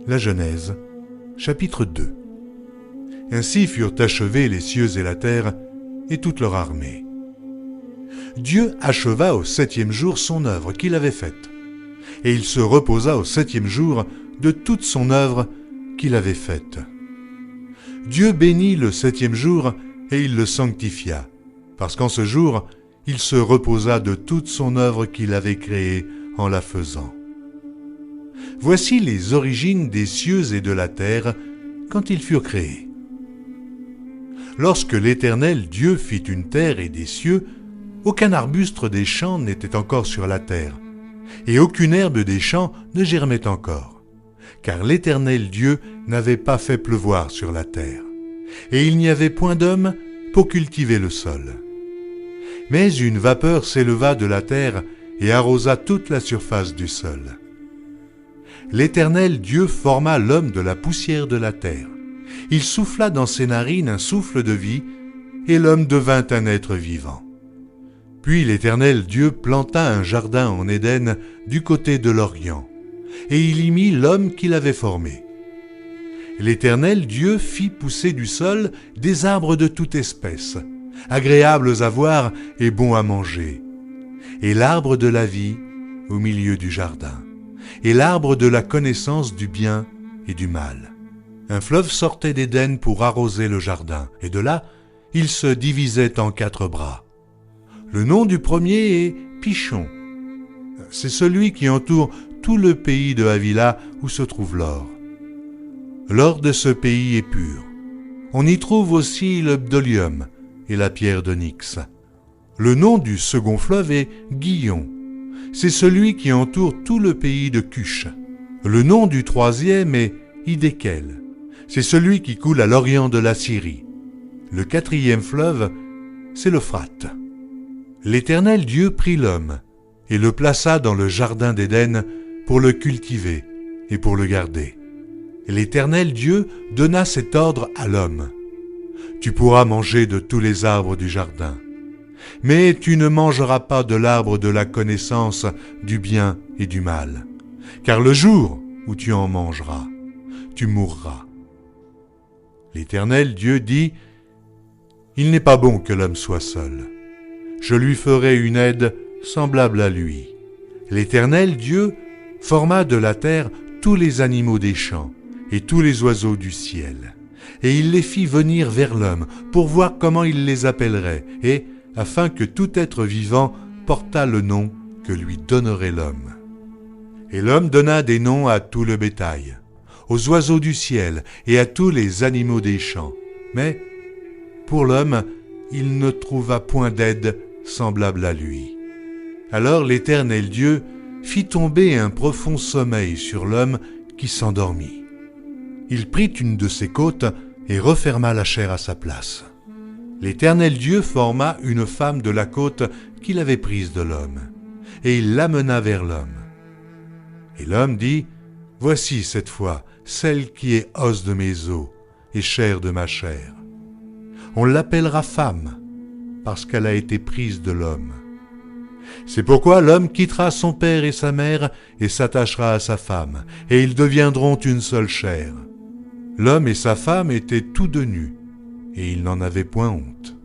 La Genèse, chapitre 2. Ainsi furent achevés les cieux et la terre, et toute leur armée. Dieu acheva au 7e jour son œuvre qu'il avait faite, et il se reposa au 7e jour de toute son œuvre qu'il avait faite. Dieu bénit le 7e jour, et il le sanctifia, parce qu'en ce jour, il se reposa de toute son œuvre qu'il avait créée en la faisant. Voici les origines des cieux et de la terre quand ils furent créés. Lorsque l'Éternel Dieu fit une terre et des cieux, aucun arbuste des champs n'était encore sur la terre, et aucune herbe des champs ne germait encore, car l'Éternel Dieu n'avait pas fait pleuvoir sur la terre, et il n'y avait point d'homme pour cultiver le sol. Mais une vapeur s'éleva de la terre et arrosa toute la surface du sol. L'Éternel Dieu forma l'homme de la poussière de la terre. Il souffla dans ses narines un souffle de vie, et l'homme devint un être vivant. Puis l'Éternel Dieu planta un jardin en Éden du côté de l'Orient, et il y mit l'homme qu'il avait formé. L'Éternel Dieu fit pousser du sol des arbres de toute espèce, agréables à voir et bons à manger, et l'arbre de la vie au milieu du jardin, et l'arbre de la connaissance du bien et du mal. Un fleuve sortait d'Éden pour arroser le jardin, et de là, il se divisait en 4 bras. Le nom du premier est Pishon. C'est celui qui entoure tout le pays de Havila où se trouve l'or. L'or de ce pays est pur. On y trouve aussi le bdolium et la pierre d'onyx. Le nom du second fleuve est Gihon. C'est celui qui entoure tout le pays de Cush. Le nom du troisième est Hiddekel. C'est celui qui coule à l'orient de la Syrie. Le 4e fleuve, c'est l'Euphrate. L'Éternel Dieu prit l'homme et le plaça dans le jardin d'Éden pour le cultiver et pour le garder. L'Éternel Dieu donna cet ordre à l'homme. Tu pourras manger de tous les arbres du jardin, mais tu ne mangeras pas de l'arbre de la connaissance du bien et du mal, car le jour où tu en mangeras, tu mourras. L'Éternel Dieu dit, « Il n'est pas bon que l'homme soit seul. Je lui ferai une aide semblable à lui. » L'Éternel Dieu forma de la terre tous les animaux des champs et tous les oiseaux du ciel, et il les fit venir vers l'homme pour voir comment il les appellerait, et afin que tout être vivant portât le nom que lui donnerait l'homme. Et l'homme donna des noms à tout le bétail, aux oiseaux du ciel et à tous les animaux des champs. Mais pour l'homme, il ne trouva point d'aide semblable à lui. Alors l'Éternel Dieu fit tomber un profond sommeil sur l'homme qui s'endormit. Il prit une de ses côtes et referma la chair à sa place. L'Éternel Dieu forma une femme de la côte qu'il avait prise de l'homme, et il l'amena vers l'homme. Et l'homme dit, « Voici cette fois celle qui est os de mes os et chair de ma chair. On l'appellera femme, parce qu'elle a été prise de l'homme. C'est pourquoi l'homme quittera son père et sa mère et s'attachera à sa femme, et ils deviendront une seule chair. » L'homme et sa femme étaient tous deux nus, et ils n'en avaient point honte.